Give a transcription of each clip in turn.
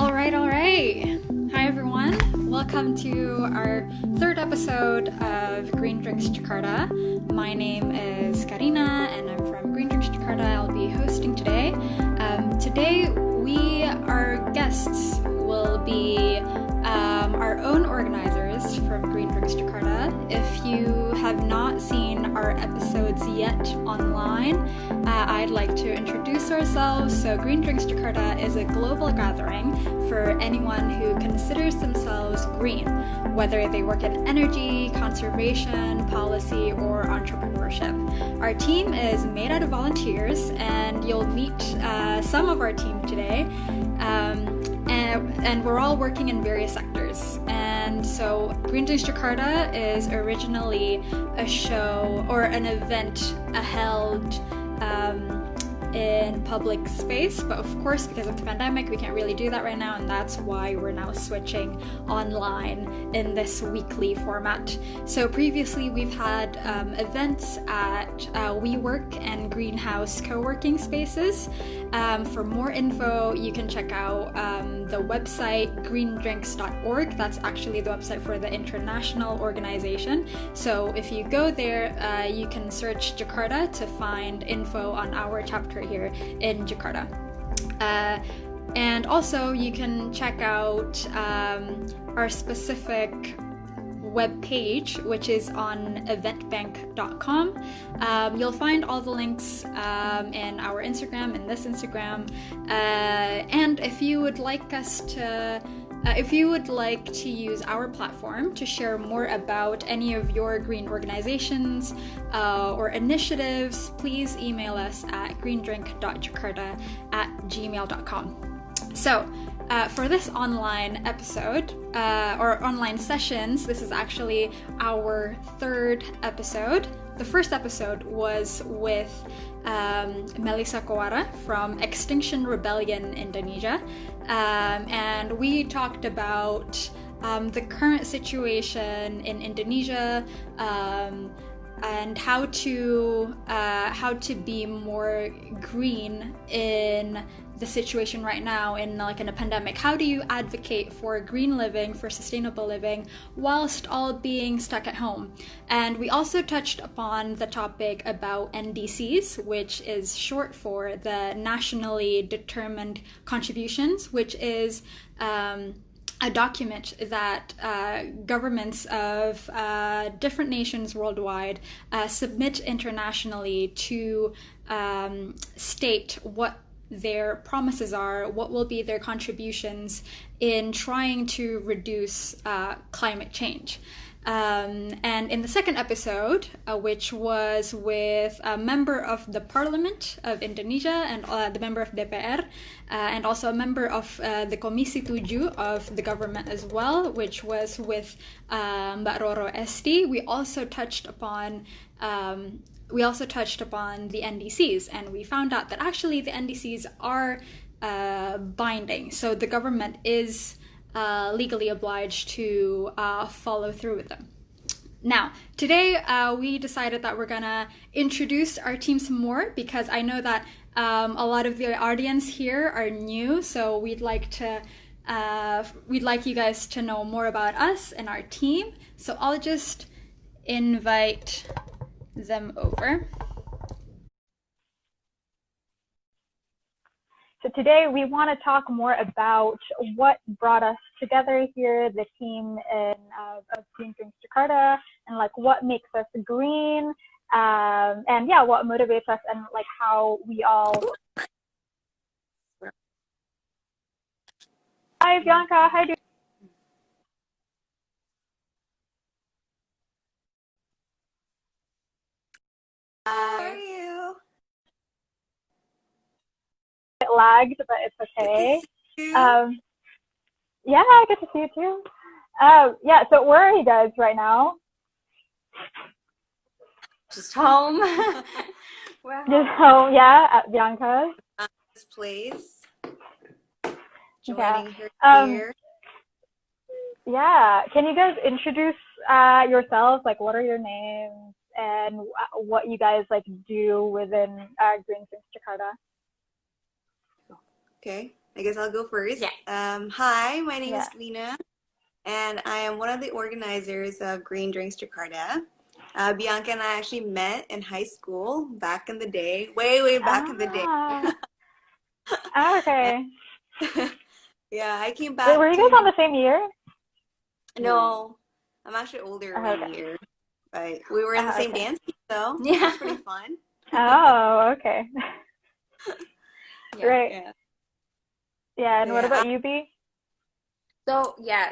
All right. Hi, everyone. Welcome to our third episode of Green Drinks Jakarta. My name is Karina, and I'm from Green Drinks Jakarta. I'll be hosting today. Today, our guests will be our own organizers from Green Drinks Jakarta. If you have not seen our episodes yet online, I'd like to introduce ourselves. So Green Drinks Jakarta is a global gathering for anyone who considers themselves green, whether they work in energy, conservation, policy, or entrepreneurship. Our team is made out of volunteers, and you'll meet some of our team today. And we're all working in various sectors. And so Green Drinks Jakarta is originally a show or an event held in public space, but of course, because of the pandemic, we can't really do that right now, and that's why we're now switching online in this weekly format. So previously, we've had events at WeWork and Greenhouse co-working spaces. For more info, you can check out the website greendrinks.org. That's actually the website for the international organization. So if you go there, you can search Jakarta to find info on our chapter here in Jakarta. And also you can check out our specific web page, which is on eventbank.com. You'll find all the links in our Instagram, in this Instagram. And if you would like to use our platform to share more about any of your green organizations or initiatives, please email us at greendrink.jakarta@gmail.com. So, for this online episode, or online sessions, this is actually our third episode. The first episode was with Melissa Kowara from Extinction Rebellion Indonesia, and we talked about the current situation in Indonesia, and how to be more green in the situation right now in a pandemic. How do you advocate for green living, for sustainable living, whilst all being stuck at home? And we also touched upon the topic about NDCs, which is short for the Nationally Determined Contributions, which is a document that governments of different nations worldwide submit internationally to state what their promises are, what will be their contributions in trying to reduce climate change. And in the second episode, which was with a member of the Parliament of Indonesia and the member of DPR, and also a member of the Komisi 7 of the government as well, which was with Mbak Roro Esti, we also touched upon the NDCs, and we found out that actually the NDCs are binding. So the government is legally obliged to follow through with them. Now, today we decided that we're gonna introduce our team some more, because I know that a lot of the audience here are new, so we'd like you guys to know more about us and our team. So I'll just invite them over. So today we want to talk more about what brought us together here, the team of Green Drinks Jakarta, and what makes us green, and yeah, what motivates us, and how we all. Hi Bianca, how do you? How are you? It lagged, but it's okay. Yeah, I get to see you too. Yeah, so where are you guys right now? Just home. We're just home, yeah, at Bianca's. This place. Yeah. Joining her here. Yeah, can you guys introduce yourselves? What are your names and what you guys do within Green Drinks Jakarta? Okay. I guess I'll go first. Yeah. Hi, my name is Yeah. Dwina, and I am one of the organizers of Green Drinks Jakarta. Bianca and I actually met in high school back in the day, way, way back in the day. Okay. Yeah, I came Wait, back were you to guys on New. the same year? No, I'm actually older Okay. 1 year, but we were in the same Okay. dance team, so it Yeah. was pretty fun. Oh, okay. Yeah. Great. Yeah. Yeah, and So what yeah, about you, B?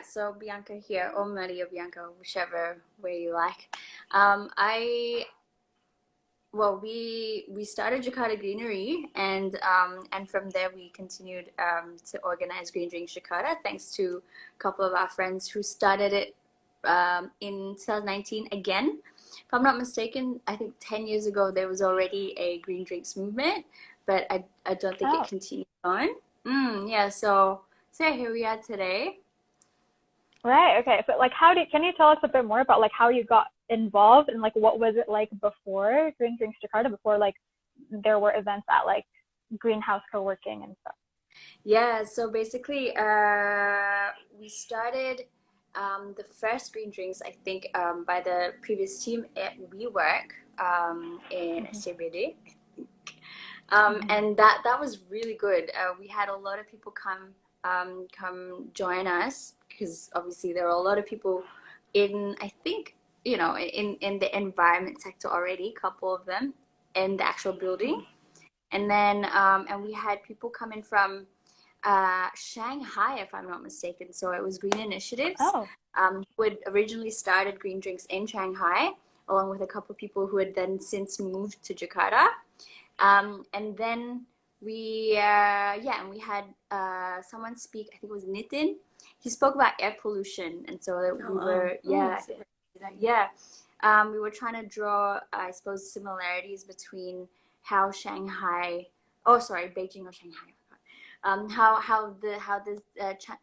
So Bianca here, or Maria Bianca, whichever way you like. I Well, we started Jakarta GREENER.e, and from there we continued to organize Green Drinks Jakarta, thanks to a couple of our friends who started it in 2019 again. If I'm not mistaken, I think 10 years ago there was already a green drinks movement, but I don't think it Oh, continued on. Yeah, so yeah, here we are today. right. Okay. So, like, can you tell us a bit more about like how you got involved and like what was it like before Green Drinks Jakarta, before like there were events at like Greenhouse Co-working and stuff? Yeah, so basically, we started the first green drinks, I think, by the previous team at WeWork in Mm-hmm. SCBD. Mm-hmm. And that was really good. We had a lot of people come join us because obviously there are a lot of people in, I think, in the environment sector already, a couple of them in the actual building. And then and we had people coming from Shanghai, if I'm not mistaken. So it was Green Initiatives, Oh. who had originally started Green Drinks in Shanghai, along with a couple of people who had then since moved to Jakarta. And then and we had someone speak, I think it was Nitin. He spoke about air pollution. And so we were, we were trying to draw, I suppose, similarities between how Beijing or Shanghai, how the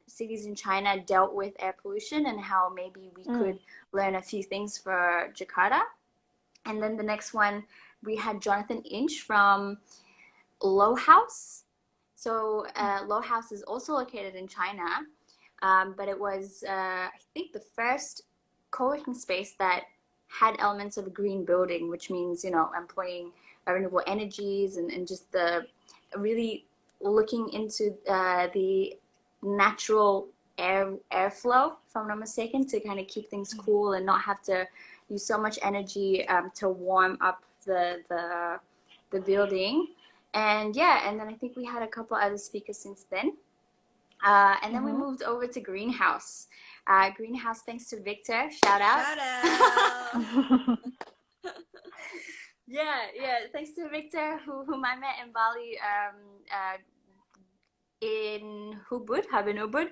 cities in China dealt with air pollution, and how maybe we could learn a few things for Jakarta. And then the next one, we had Jonathan Inch from Low House. So Low House is also located in China, but it was, I think, the first co-working space that had elements of a green building, which means, employing renewable energies and just the really looking into the natural airflow, if I'm not mistaken, to kind of keep things cool and not have to use so much energy to warm up the building. And then I think we had a couple other speakers since then. And then we moved over to Greenhouse. Greenhouse, thanks to Victor. Shout out. shout out. Yeah. Thanks to Victor, whom I met in Bali, in Habin Ubud.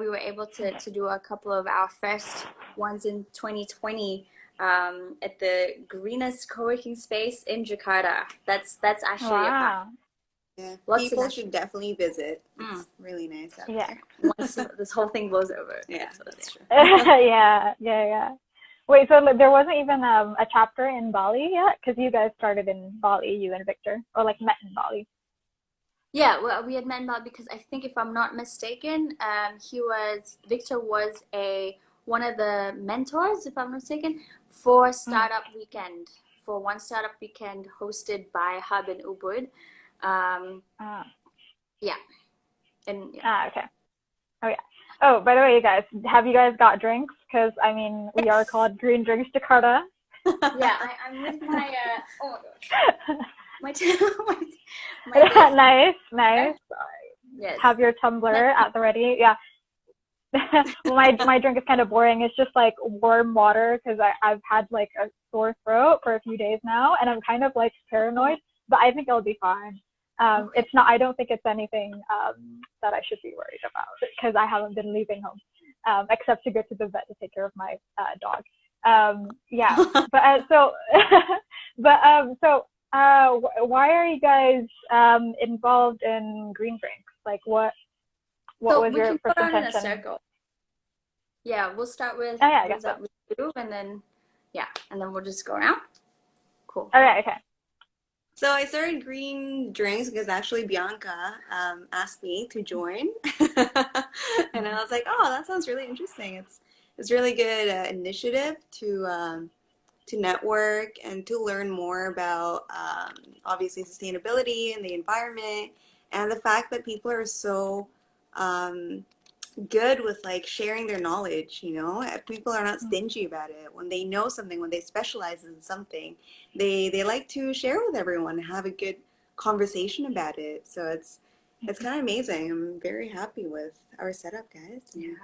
We were able to do a couple of our first ones in 2020 at the greenest co-working space in Jakarta. That's actually Wow. Yeah, Lots people of should definitely visit. It's really nice out there. once this whole thing blows over. Yeah, that's true. Yeah. Wait, so there wasn't even a chapter in Bali yet? Because you guys started in Bali, you and Victor, or like met in Bali. Yeah, well, we had met in Bali because I think, if I'm not mistaken, Victor was one of the mentors, if I'm not mistaken, for Startup Weekend, for one Startup Weekend hosted by Hub in Ubud. Yeah. And okay. Oh, yeah. Oh, by the way, you guys, have you guys got drinks? Because, I mean, we are called Green Drinks Jakarta. Yeah, I'm with my, oh my gosh. Nice. Yes. Have your tumbler at the ready. Yeah. Well, my drink is kind of boring. It's just like warm water because I've had like a sore throat for a few days now, and I'm kind of like paranoid, but I think it'll be fine. It's not. I don't think it's anything that I should be worried about because I haven't been leaving home except to go to the vet to take care of my dog. Yeah. Why are you guys involved in green drinks? Like what was your first intention? In a circle. Yeah, we'll start with you, and then we'll just go around. Cool. Okay. So I started Green Drinks because actually Bianca asked me to join, and I was like, "Oh, that sounds really interesting. It's really good initiative to network and to learn more about obviously sustainability and the environment, and the fact that people are so um, good with like sharing their knowledge, you know. People are not stingy about it. When they know something, when they specialize in something, they like to share with everyone and have a good conversation about it. So it's kind of amazing. I'm very happy with our setup, guys. And, Yeah.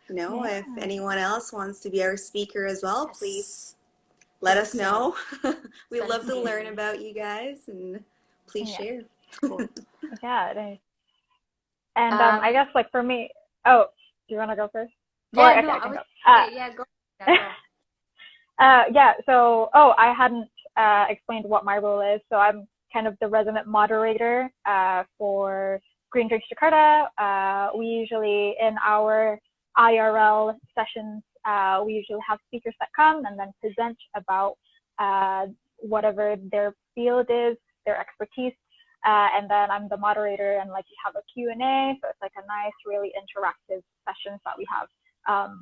you know, Yeah. if anyone else wants to be our speaker as well, Yes. please let us know. We Send love us to an learn email. about you guys, and please Yeah. share. Cool. Yeah, it is. And I Um, guess like for me, oh, do you want to go first? Or yeah, no, okay, I I can was go. yeah, go. Yeah, go. Yeah, so, oh, I hadn't explained what my role is. So I'm kind of the resident moderator for Green Drinks Jakarta. We usually, in our IRL sessions, we usually have speakers that come and then present about whatever their field is, their expertise. And then I'm the moderator and like we have a Q&A. So it's like a nice, really interactive sessions that we have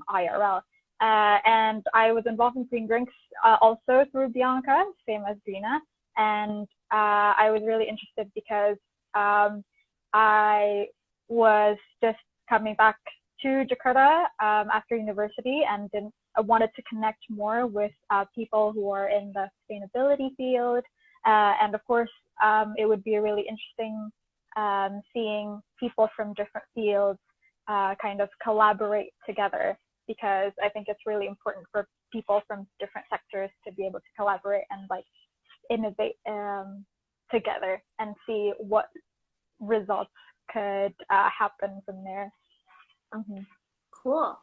IRL. And I was involved in Green Drinks also through Bianca, same as Dwina. And I was really interested because I was just coming back to Jakarta after university and I wanted to connect more with people who are in the sustainability field. And of course, it would be really interesting seeing people from different fields kind of collaborate together, because I think it's really important for people from different sectors to be able to collaborate and like innovate together and see what results could happen from there. Mm-hmm. Cool.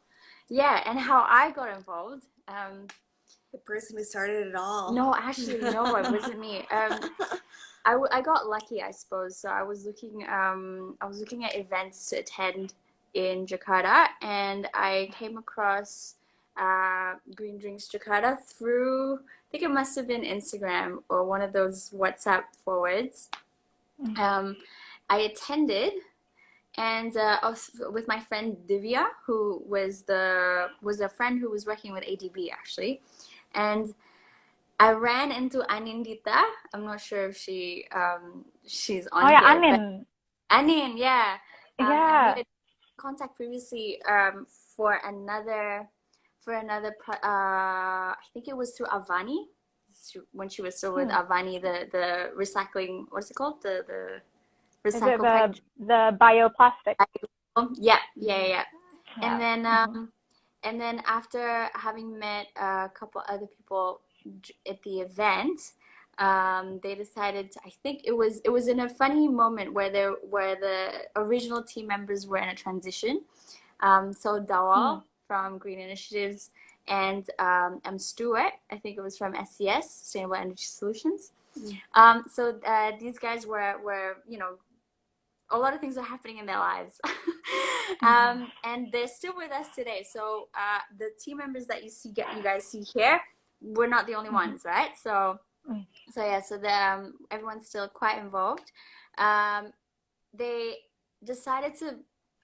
Yeah, and how I got involved. The person who started it all. No, actually, no, it wasn't me. I got lucky, I suppose. So I was looking at events to attend in Jakarta, and I came across Green Drinks Jakarta through, I think it must have been Instagram or one of those WhatsApp forwards. I attended, and I was with my friend Divya, who was a friend who was working with ADB actually, and I ran into Anindita. I'm not sure if she's Oh on yeah, here, but Anin. Anin, yeah. And we Yeah. had contact previously for another I think it was through Avani, when she was still with Avani, the recycling, what's it called? The Is it recycle package. the bioplastic? Yeah, yeah, yeah. Yeah. And then after having met a couple other people at the event, they decided I think it was in a funny moment where the original team members were in a transition. So Dawal from Green Initiatives and Stuart, I think it was from SES, Sustainable Energy Solutions. So these guys were a lot of things are happening in their lives. And they're still with us today. So the team members that you guys see here, we're not the only ones, right? So yeah, so everyone's still quite involved. They decided to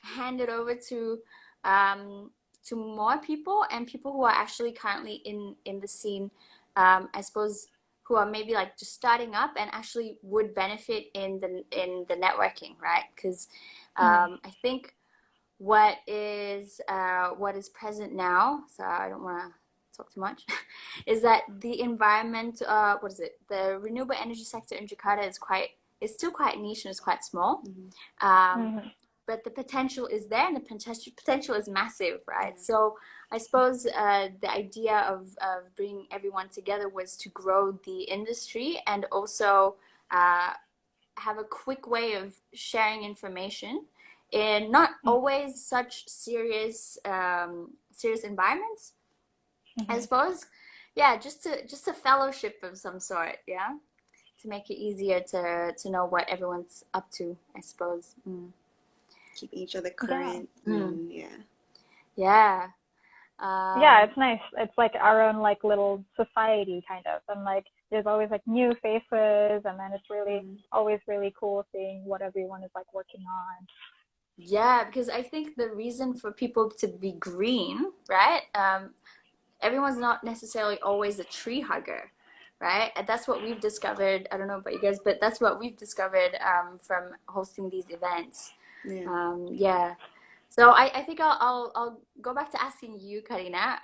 hand it over to more people, and people who are actually currently in the scene, I suppose, who are maybe like just starting up and actually would benefit in the networking, right? Because I think what is present now, so I don't want to talk too much, is that the environment, the renewable energy sector in Jakarta is still quite niche and it's quite small. But the potential is there, and the potential is massive, right? So I suppose the idea of bringing everyone together was to grow the industry and also have a quick way of sharing information in not always such serious environments. I suppose, yeah, just a fellowship of some sort, yeah, to make it easier to know what everyone's up to, I suppose. Keeping each other current. Yeah. Yeah, it's nice. It's like our own like little society kind of, and like there's always like new faces, and then it's really always really cool seeing what everyone is like working on. Yeah, because I think the reason for people to be green, right? Everyone's not necessarily always a tree hugger, right? And that's what we've discovered. I don't know about you guys, but that's what we've discovered from hosting these events. Yeah. So I think I'll go back to asking you, Karina.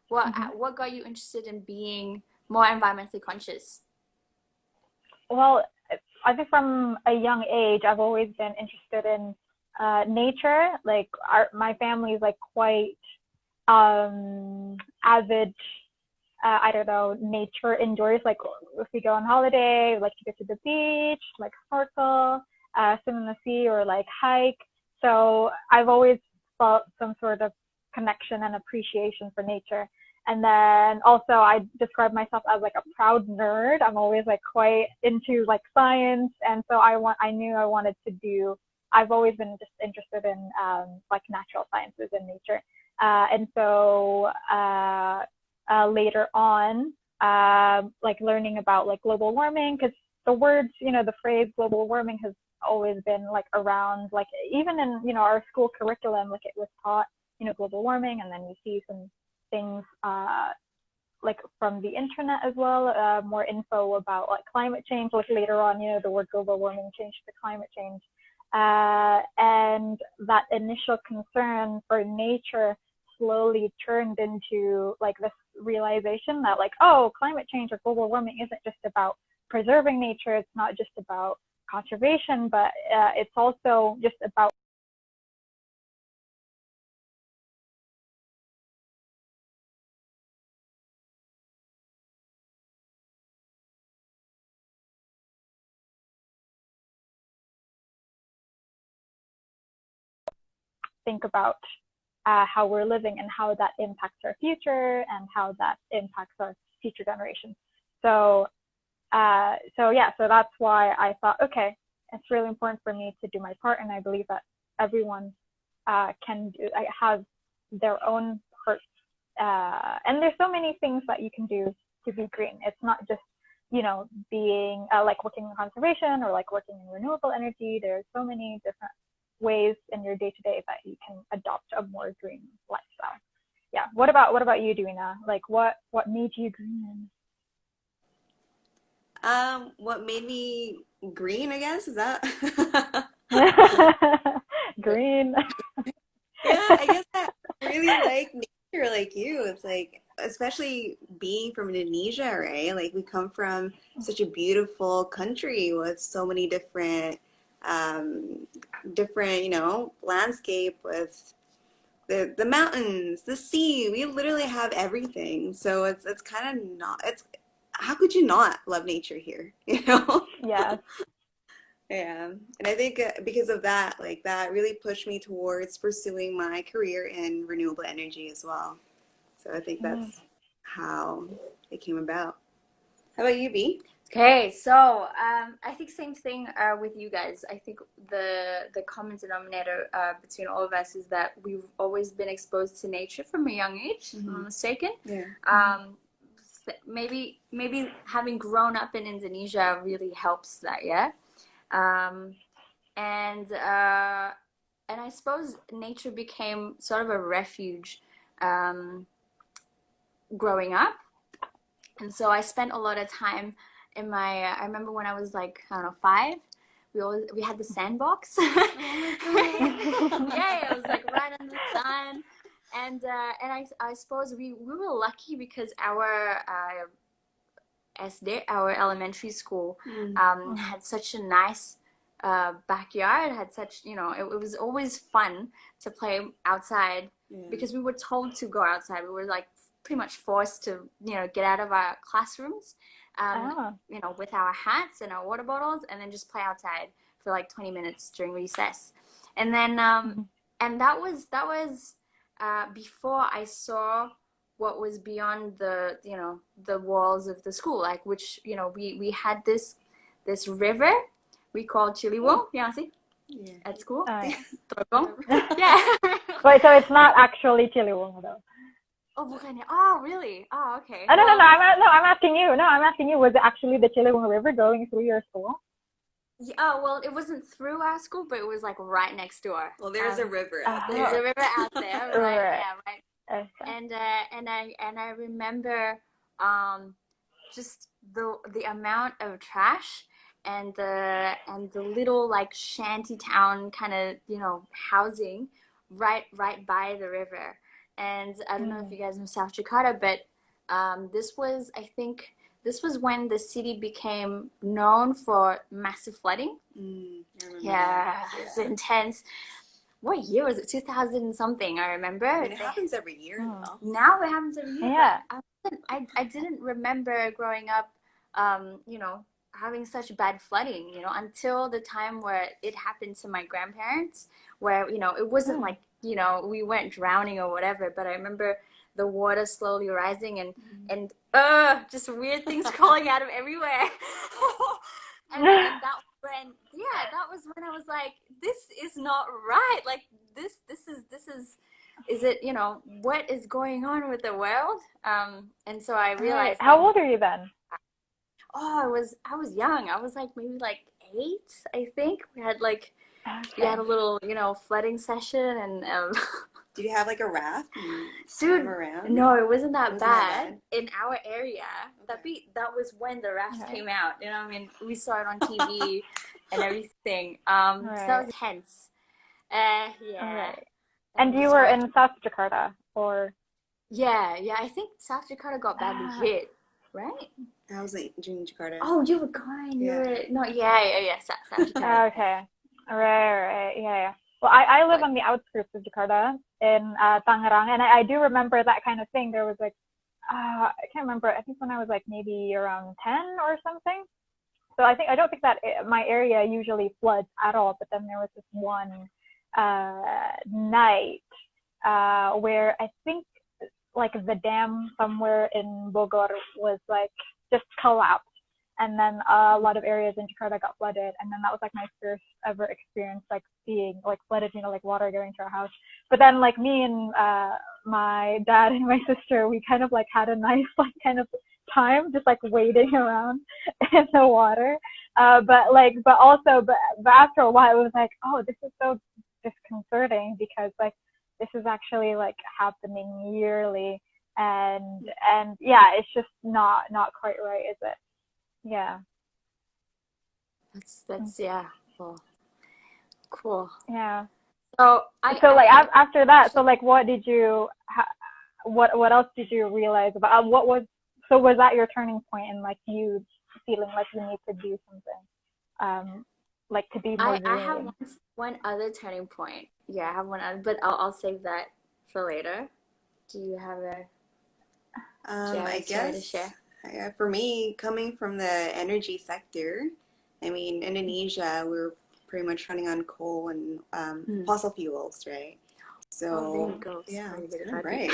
What got you interested in being more environmentally conscious? Well, I think from a young age, I've always been interested in nature. Like my family is like quite avid, I don't know, nature indoors. Like if we go on holiday, we like to go to the beach, like snorkel, swim in the sea, or like hike. So I've always felt some sort of connection and appreciation for nature. And then also I describe myself as like a proud nerd. I'm always like quite into like science. And so I knew I wanted to do, I've always been just interested in like natural sciences and nature. And so later on, like learning about like global warming, because the words, the phrase global warming has always been like around, like even in, our school curriculum, like it was taught, global warming, and then you see some things like from the internet as well, more info about like climate change, like later on, the word global warming changed to climate change. And that initial concern for nature slowly turned into like this realization that like, oh, climate change or global warming isn't just about preserving nature. It's not just about conservation, but it's also just about think about how we're living and how that impacts our future and how that impacts our future generations. So that's why I thought, okay, it's really important for me to do my part, and I believe that everyone can have their own part. And there's so many things that you can do to be green. It's not just being like working in conservation or like working in renewable energy. There's so many different ways in your day-to-day that you can adopt a more green lifestyle. Yeah. What about you, Dwina? Like what made you green? What made me green, I guess, is that Green. yeah, I guess I really like nature like you. It's like, especially being from Indonesia, right? Like we come from such a beautiful country with so many different landscape, with the mountains, the sea. We literally have everything. So it's kind of not, it's, how could you not love nature here? Yeah. Yeah. And I think because of that, like that really pushed me towards pursuing my career in renewable energy as well. So I think that's how it came about. How about you, B? Okay, so I think same thing with you guys. I think the common denominator between all of us is that we've always been exposed to nature from a young age, if I'm not mistaken. Yeah. Maybe having grown up in Indonesia really helps that, yeah. And I suppose nature became sort of a refuge growing up, and so I spent a lot of time in I remember when I was like, I don't know, 5, we had the sandbox. Yeah, it was like right under the sun, and I suppose we were lucky because our our elementary school had such a nice backyard, had such, it was always fun to play outside because we were told to go outside. We were like pretty much forced to, get out of our classrooms, with our hats and our water bottles, and then just play outside for like 20 minutes during recess. And then, and that was before I saw what was beyond the walls of the school, like, which, we had this river we called Ciliwung, at school. Yeah. Yeah. Wait, so it's not actually Ciliwung though? Oh, bukannya. Oh, really? Oh, okay. No, I'm asking you. No, I'm asking you. Was it actually the Ciliwung River going through your school? Yeah, oh, well, it wasn't through our school, but it was like right next door. Well, there's a river out There's there. a river out there, right? Right. Yeah, right. Okay. And I remember just the amount of trash and the little like shanty town kind of, you know, housing right by the river. And I don't know if you guys know South Jakarta, but I think this was when the city became known for massive flooding. Yeah, it's intense. What year was it? 2000 something, I remember. I mean, it happens every year, though. Now it happens every year. Yeah. But I didn't remember growing up, you know, having such bad flooding, you know, until the time where it happened to my grandparents, where, you know, it wasn't like, you know, we weren't drowning or whatever, but I remember the water slowly rising and just weird things crawling out of everywhere. and that was when I was like, this is not right. Like this is it, you know, what is going on with the world? And so I realized. How old are you then? Oh, I was young. I was like maybe like 8, I think. We had a little, you know, flooding session and Did you have like a raft? Dude, around? no, it wasn't that That bad bad in our area. Okay. That was when the rafts came out. You know, I mean, we saw it on TV and everything. So that was intense. Yeah. Right. And you were in South Jakarta, or? Yeah. I think South Jakarta got badly hit, right? I was in Jakarta. Oh, you were gone. Yeah. You were no. Yeah. South Jakarta. Okay. Right. Yeah. Well, I live on the outskirts of Jakarta in Tangerang, and I do remember that kind of thing. There was like, I can't remember. I think when I was like maybe around 10 or something. So I don't think that my area usually floods at all. But then there was this one night where I think like the dam somewhere in Bogor was like just collapsed. And then a lot of areas in Jakarta got flooded. And then that was like my first ever experience, like seeing like flooded, you know, like water going to our house. But then like me and my dad and my sister, we kind of like had a nice like kind of time just like wading around in the water. But after a while it was like, oh, this is so disconcerting because like this is actually like happening yearly. And yeah, it's just not quite right, is it? Yeah. That's yeah. Cool. Yeah. So after that, so like what did you what else did you realize about was that your turning point in like you feeling like you need to do something like to be more green? I have one other turning point. Yeah, I have one other, but I'll save that for later. Do you have I guess to share? For me, coming from the energy sector, I mean, Indonesia, we're pretty much running on coal and fossil fuels, right? So, there you go. yeah, Right.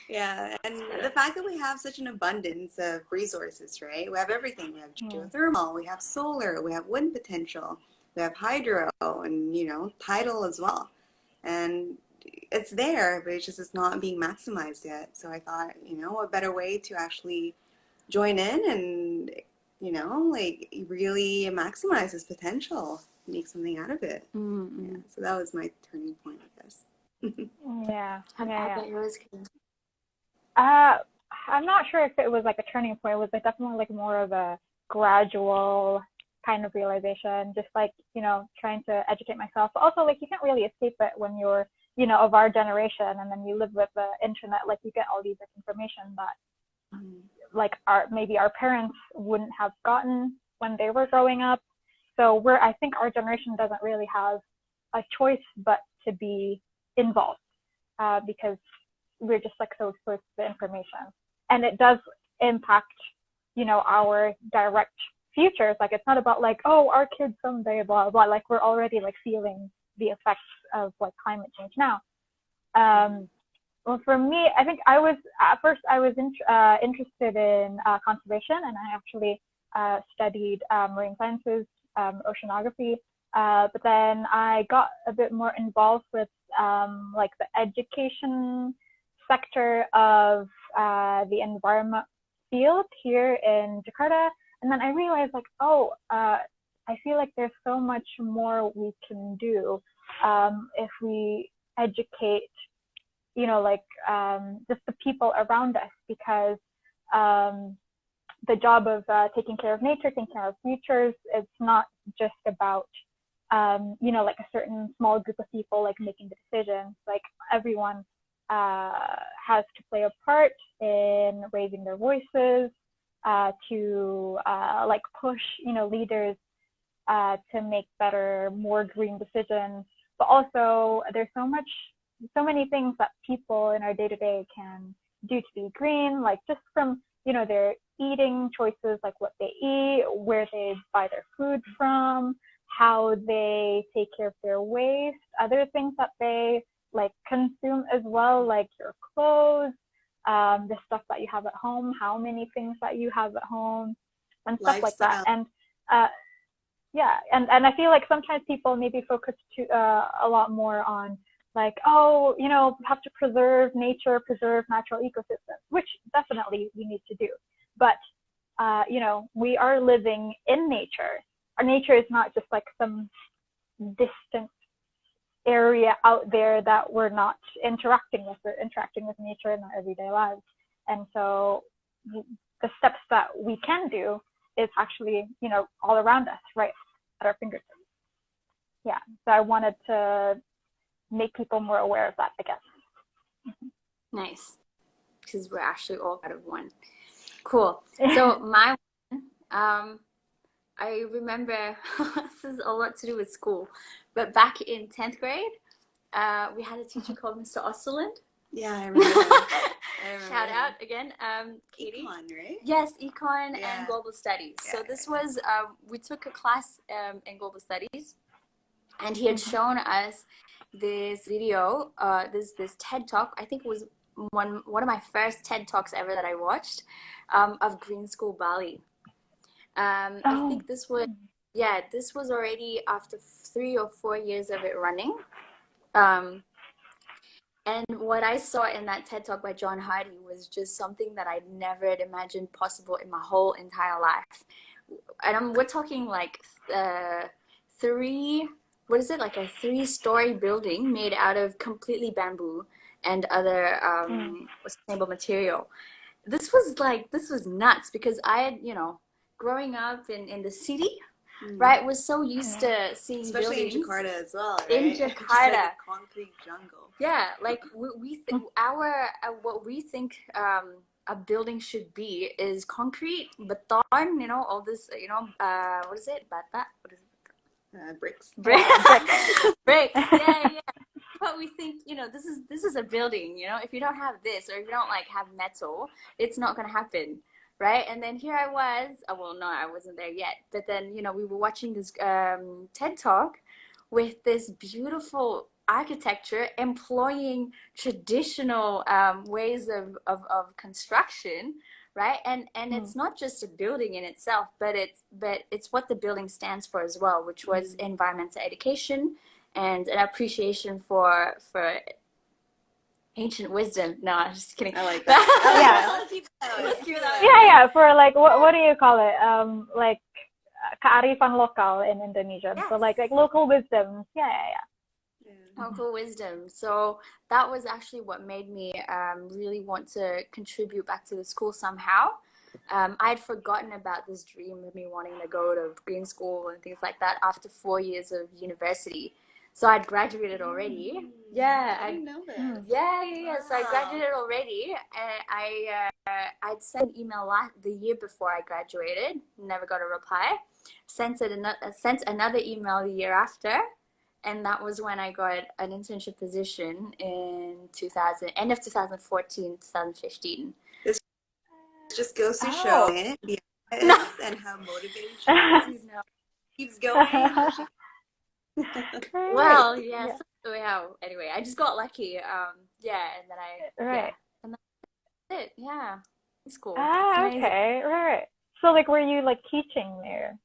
Yeah, and the fact that we have such an abundance of resources, right? We have everything. We have geothermal, we have solar, we have wind potential, we have hydro, and, you know, tidal as well. And it's there, but it's not being maximized yet. So I thought, you know, a better way to actually join in and, you know, like really maximize this potential, make something out of it. Yeah, so that was my turning point, I guess. Yeah. How about yours? I'm not sure if it was like a turning point. It was like definitely like more of a gradual kind of realization, just like, you know, trying to educate myself. But also like you can't really escape it when you're, you know, of our generation, and then you live with the internet, like you get all these information that like maybe our parents wouldn't have gotten when they were growing up. So I think our generation doesn't really have a choice but to be involved because we're just like so exposed to the information, and it does impact, you know, our direct futures. Like it's not about like, oh, our kids someday, blah blah. Like we're already like feeling the effects of like climate change now. Well, for me, I think I was interested in conservation, and I actually studied marine sciences, oceanography. But then I got a bit more involved with like the education sector of the environment field here in Jakarta. And then I realized like, I feel like there's so much more we can do if we educate, just the people around us, because the job of taking care of nature, taking care of futures, it's not just about, like a certain small group of people like making the decisions. Like everyone has to play a part in raising their voices, to like push, leaders to make better, more green decisions. But also there's so many things that people in our day-to-day can do to be green, like just from, their eating choices, like what they eat, where they buy their food from, how they take care of their waste, other things that they like consume as well, like your clothes, the stuff that you have at home, how many things that you have at home, and stuff like that. And and I feel like sometimes people maybe focus a lot more on like, we have to preserve nature, preserve natural ecosystems, which definitely we need to do. But, we are living in nature. Our nature is not just like some distant area out there that we're not interacting with. We're interacting with nature in our everyday lives. And so the steps that we can do is actually, all around us, right at our fingertips. Yeah. So I wanted to make people more aware of that, I guess. Nice. Because we're actually all part of one. Cool. So my one, I remember this is a lot to do with school, but back in 10th grade, we had a teacher called Mr. Osterland. Yeah, I remember that. Shout out again, Katie. Econ, right? Yes, Econ and Global Studies. Yeah, so this was, we took a class in Global Studies, and he had shown us this video, this TED Talk. I think it was one of my first TED Talks ever that I watched, of Green School Bali. I think this was already after 3 or 4 years of it running. And what I saw in that TED Talk by John Hardy was just something that I never had imagined possible in my whole entire life. And we're talking like like a 3-story building made out of completely bamboo and other sustainable material. This was nuts, because I had, growing up in the city, right, was so used to seeing especially buildings. in Jakarta as well, right? In Jakarta. Just like a concrete jungle. Yeah, like we what we think a building should be is concrete, beton, all this, what is it? Bata? What is it? Bricks. Bricks. Yeah. But we think, this is a building, if you don't have this, or if you don't like have metal, it's not going to happen. Right. And then here I was. No, I wasn't there yet. But then, we were watching this TED Talk with this beautiful architecture employing traditional ways of construction. Right. And it's not just a building in itself, but it's what the building stands for as well, which was environmental education and an appreciation for ancient wisdom. No, I'm just kidding. I like that. Let's hear that. Yeah. For like, what do you call it? Like kearifan lokal in Indonesia. Yes. So like local wisdoms. Yeah. Local wisdom. So that was actually what made me really want to contribute back to the school somehow. I'd forgotten about this dream of me wanting to go to green school and things like that after 4 years of university. So I'd graduated already. Yeah, I didn't know this. Yeah. Wow. So I graduated already, and I'd sent an email the year before I graduated. Never got a reply. Sent another email the year after, and that was when I got an internship position in end of 2014, 2015. This just goes to show it, and how motivated she is. Keeps going. Well, yes. Yeah. Anyway, I just got lucky. And then and that's it. Yeah, it's cool. Okay, right. So like, were you like teaching there?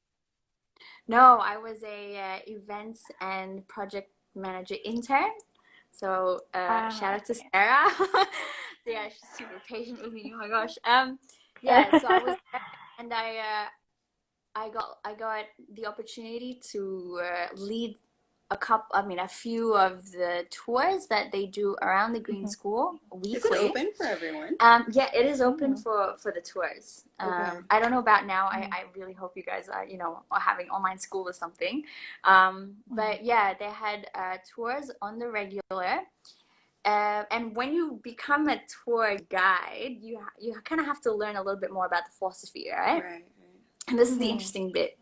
No, I was a events and project manager intern So shout out to Sarah. So yeah, she's super patient with me. Oh my gosh. Yeah. So I was there, and I got the opportunity to lead a few of the tours that they do around the Green School Is it weekly. open for everyone? Yeah, it is open for the tours. Okay. I don't know about now. I really hope you guys are, are having online school or something. But yeah, they had tours on the regular. And when you become a tour guide, you kind of have to learn a little bit more about the philosophy, right? Right. And this is the interesting bit.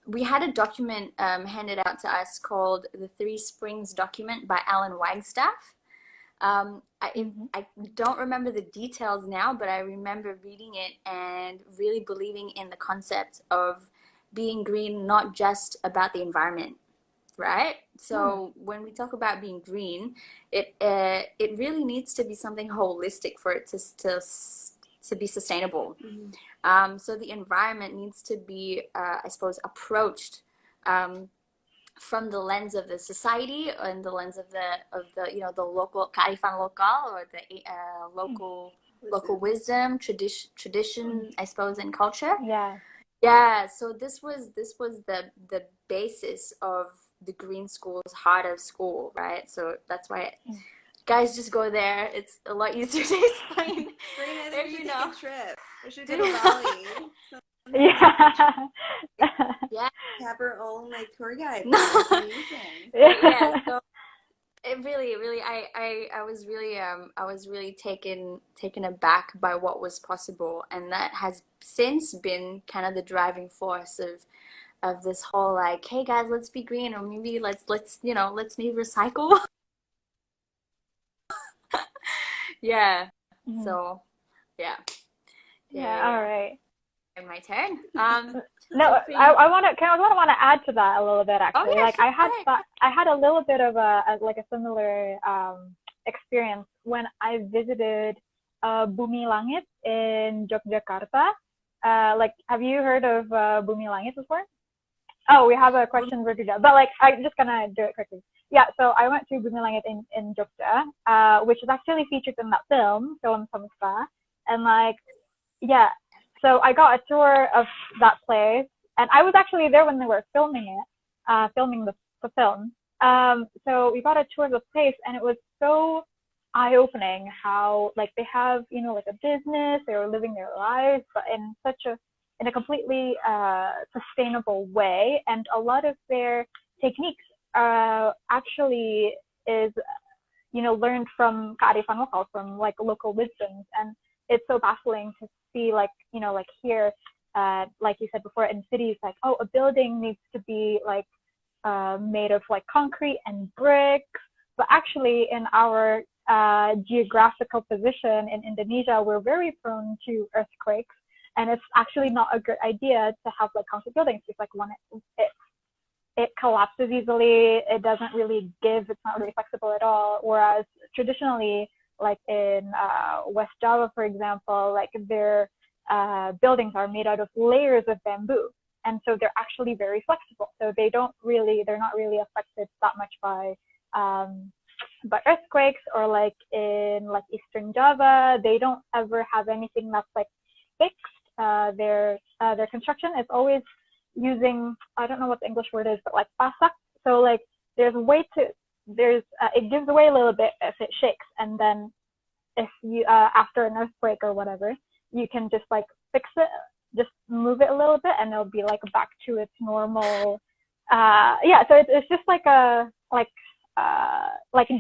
We had a document handed out to us called the Three Springs document by Alan Wagstaff. I don't remember the details now, but I remember reading it and really believing in the concept of being green, not just about the environment, right? So when we talk about being green, it really needs to be something holistic for it to be sustainable. So the environment needs to be, I suppose, approached from the lens of the society and the lens of the local kearifan lokal, or the local wisdom, tradition, I suppose, and culture. Yeah. So this was the basis of the Green School's heart of school, right? So that's why guys, just go there. It's a lot easier to explain. Karina, I think we should take a trip. We should go Do to Bali. Yeah. Have our own tour guide. No. That's amazing. Yeah. So it really, I was really taken aback by what was possible, and that has since been kind of the driving force of this whole hey guys, let's be green, or maybe let's maybe recycle. Yeah. So yeah. All right. My turn. No, I want to add to that a little bit, actually. Oh, yeah, I had a little bit of a similar experience when I visited Bumi Langit in Yogyakarta. Have you heard of Bumi Langit before? Oh, we have a question for Julia, but I'm just gonna do it quickly. Yeah, so I went to Bumi Langit in Jogja, which is actually featured in that film Samasta, and yeah. So I got a tour of that place, and I was actually there when they were filming it, filming the film. So we got a tour of the place, and it was so eye-opening how they have a business, they were living their lives, but in a completely sustainable way, and a lot of their techniques actually is learned from kearifan lokal, from local wisdoms, and it's so baffling to see here, like you said before, in cities, a building needs to be made of concrete and bricks, but actually in our geographical position in Indonesia, we're very prone to earthquakes, and it's actually not a good idea to have concrete buildings, because when it collapses easily, it doesn't really give, it's not really flexible at all, whereas traditionally, in West Java, for example, their buildings are made out of layers of bamboo, and so they're actually very flexible. So they're not really affected that much by earthquakes, or in Eastern Java, they don't ever have anything that's fixed. Their construction is always using, I don't know what the English word is, but pasak. So it gives away a little bit if it shakes, and then if you after an earthquake or whatever, you can just fix it, just move it a little bit, and it'll be back to its normal. So it's just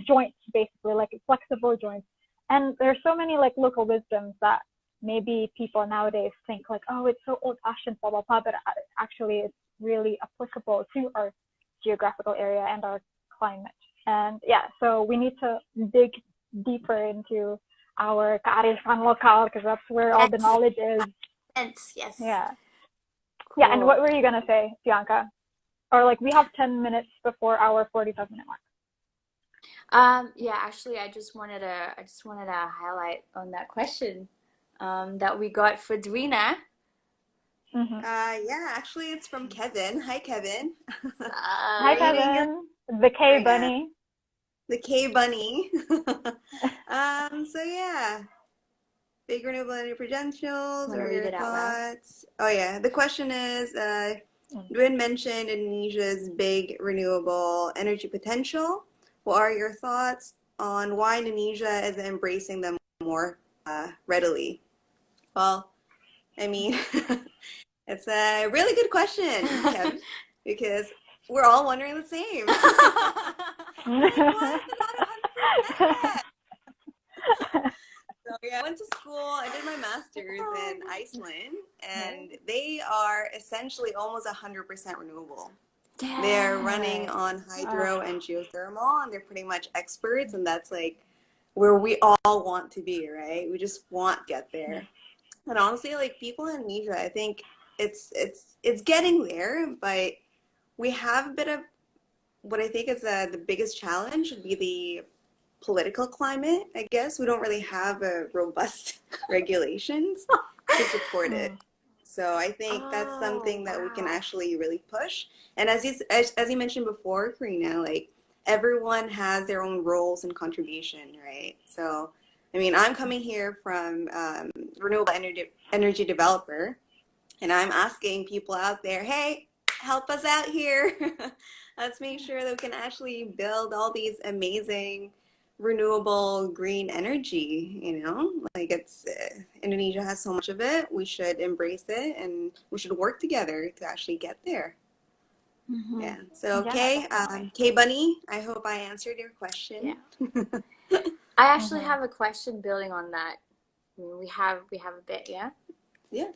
joints, basically, flexible joints. And there's so many local wisdoms that maybe people nowadays think oh, it's so old-fashioned, blah blah blah, but actually it's really applicable to our geographical area and our climate. And yeah, so we need to dig deeper into our kearifan lokal, because that's where all the knowledge is. Yes. Yeah. Cool. Yeah, and what were you gonna say, Bianca? Or we have 10 minutes before our 45-minute mark. Yeah, actually, I just wanted to highlight on that question that we got for Dwina. Yeah, actually, it's from Kevin. Hi, Kevin. Hi, Kevin. The K Bunny. the K Bunny. So yeah, big renewable energy potentials. What are your thoughts? Oh yeah, the question is, Dwin mentioned Indonesia's big renewable energy potential. What are your thoughts on why Indonesia is embracing them more readily? Well, I mean, it's a really good question, Kevin, because we're all wondering the same. Like, why is it not 100% yet? So yeah, I went to school. I did my master's in Iceland, and they are essentially almost 100% renewable. Damn. They're running on hydro and geothermal, and they're pretty much experts, and that's like where we all want to be, right? We just want to get there. And honestly, like people in Indonesia, I think it's getting there, but we have a bit of what I think is the biggest challenge would be the political climate, I guess. We don't really have a robust regulations to support it. So I think that's something that we can actually really push. And as you mentioned before, Karina, like everyone has their own roles and contribution, right? So, I mean, I'm coming here from renewable energy developer, and I'm asking people out there, hey, help us out here. Let's make sure that we can actually build all these amazing renewable green energy, you know, like it's Indonesia has so much of it. We should embrace it, and we should work together to actually get there. Yeah. So K Bunny, I hope I answered your question. Yeah. I actually have a question building on that. I mean, we have a bit, yeah. Yeah.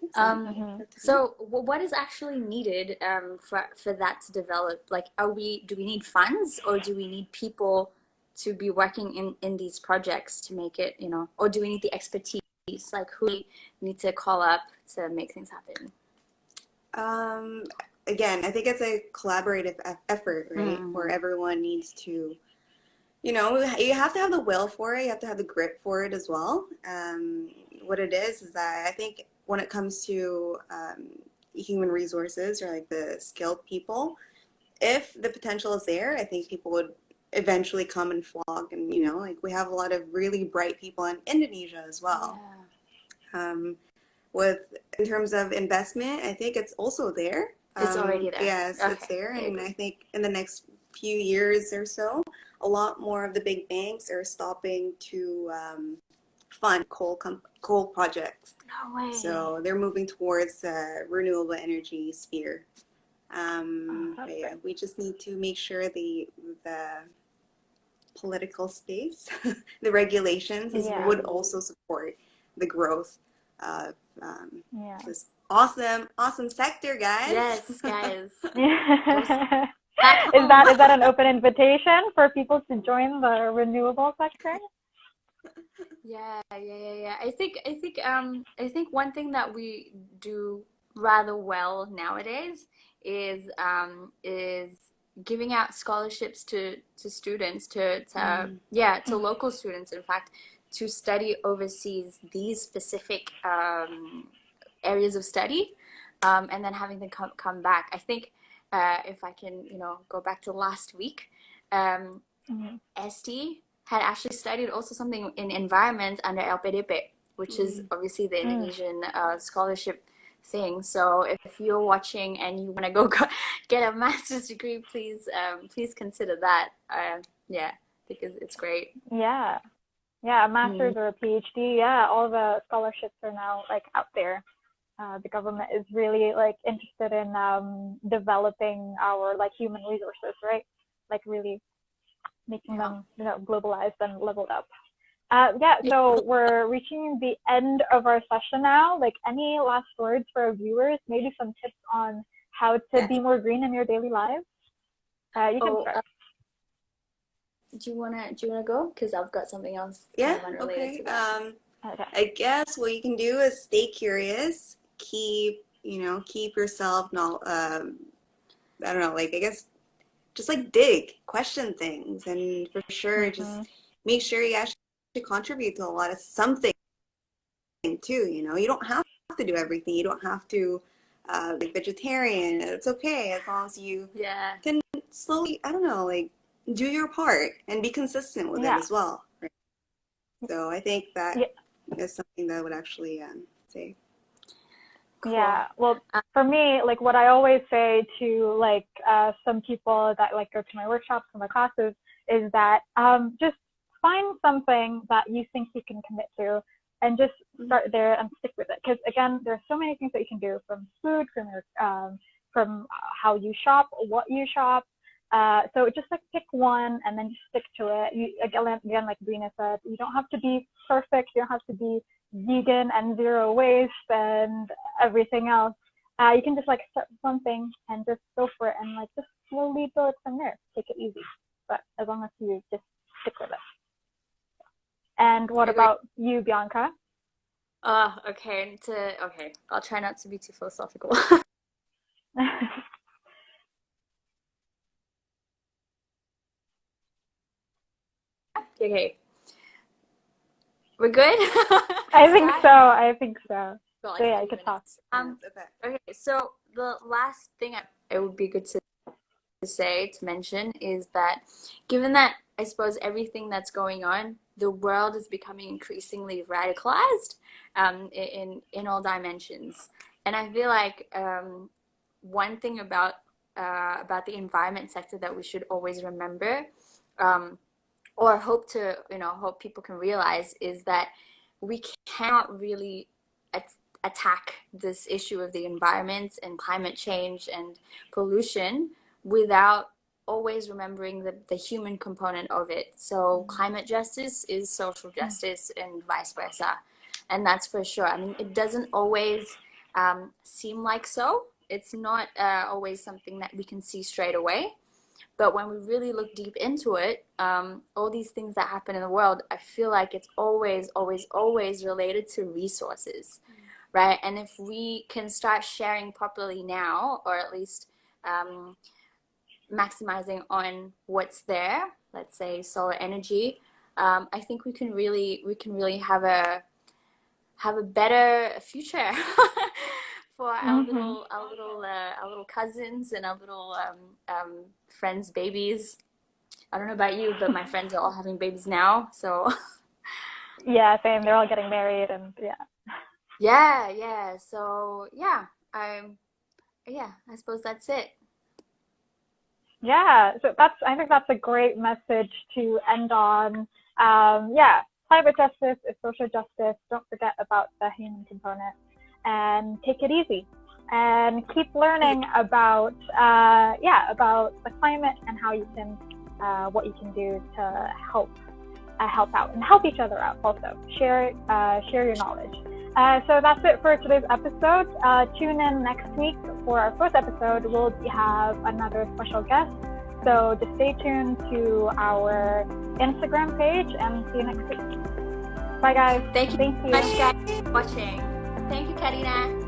So what is actually needed for that to develop? Like, do we need funds, or do we need people to be working in these projects to make it, you know, or do we need the expertise? Like, who we need to call up to make things happen? Again, I think it's a collaborative effort, right? Where everyone needs to, you know, you have to have the will for it. You have to have the grit for it as well. What it is that I think when it comes to human resources or like the skilled people, if the potential is there, I think people would eventually come and flock. And, you know, like we have a lot of really bright people in Indonesia as well. Yeah. In terms of investment, I think it's also there. It's already there. Yes, okay. It's there. And I think in the next few years or so, a lot more of the big banks are stopping to fund coal projects. No way. So they're moving towards the renewable energy sphere. But yeah, we just need to make sure the political space, the regulations would also support the growth of this awesome sector, guys. Yes, guys. Is that an open invitation for people to join the renewable sector? Yeah. I think one thing that we do rather well nowadays is giving out scholarships to students, to local students, in fact, to study overseas these specific areas of study, and then having them come back. I think if I can, you know, go back to last week, Esti had actually studied also something in environment under LPDP, which is obviously the Indonesian scholarship thing. So if you're watching and you want to go get a master's degree, please consider that. Because it's great. Yeah, a master's or a PhD. Yeah, all the scholarships are now like out there. The government is really like interested in developing our like human resources, right? Like really making them, you know, globalized and leveled up. So we're reaching the end of our session now. Like, any last words for our viewers? Maybe some tips on how to be more green in your daily lives. You can start. Do you wanna go? Because I've got something else. Yeah. Okay. I guess what you can do is stay curious. Keep yourself I don't know, like, I guess just like dig, question things, and for sure just make sure you actually contribute to a lot of something too. You know, you don't have to do everything. You don't have to be vegetarian. It's okay as long as you can slowly, I don't know, like do your part and be consistent with it as well. Right? So I think that is something that I would actually say. Cool. Yeah, well, for me, like what I always say to like some people that like go to my workshops or my classes is that just find something that you think you can commit to and just start there and stick with it. Because again, there's so many things that you can do, from food, from how you shop, what you shop. So just like pick one and then just stick to it. Again, like Dwina said, you don't have to be perfect. You don't have to be vegan and zero waste and everything else. You can just like start something and just go for it and like just slowly build from there. Take it easy, but as long as you just stick with it. And what about you, Bianca? Okay. I'll try not to be too philosophical. Okay. We're good? I think so. So yeah, I could talk. Okay, so the last thing it would be good to mention is that given that I suppose everything that's going on, the world is becoming increasingly radicalized in all dimensions. And I feel like one thing about the environment sector that we should always remember, or hope people can realize, is that we cannot really attack this issue of the environment and climate change and pollution without always remembering the human component of it. So climate justice is social justice and vice versa. And that's for sure. I mean, it doesn't always seem like so. It's not always something that we can see straight away. But when we really look deep into it, all these things that happen in the world, I feel like it's always, always, always related to resources, right? And if we can start sharing properly now, or at least maximizing on what's there, let's say solar energy, I think we can really have a better future for our little cousins and our little friends' babies. I don't know about you, but my friends are all having babies now, so. Yeah, same. They're all getting married, and Yeah. So I suppose that's it. Yeah, so I think that's a great message to end on. Climate justice is social justice. Don't forget about the human component, and take it easy, and keep learning about the climate and how you can what you can do to help out and help each other out. Also, share your knowledge. So that's it for today's episode. Tune in next week for our fourth episode. We'll have another special guest. So just stay tuned to our Instagram page and see you next week. Bye, guys. Thank you so much, guys, for watching. Thank you, Karina.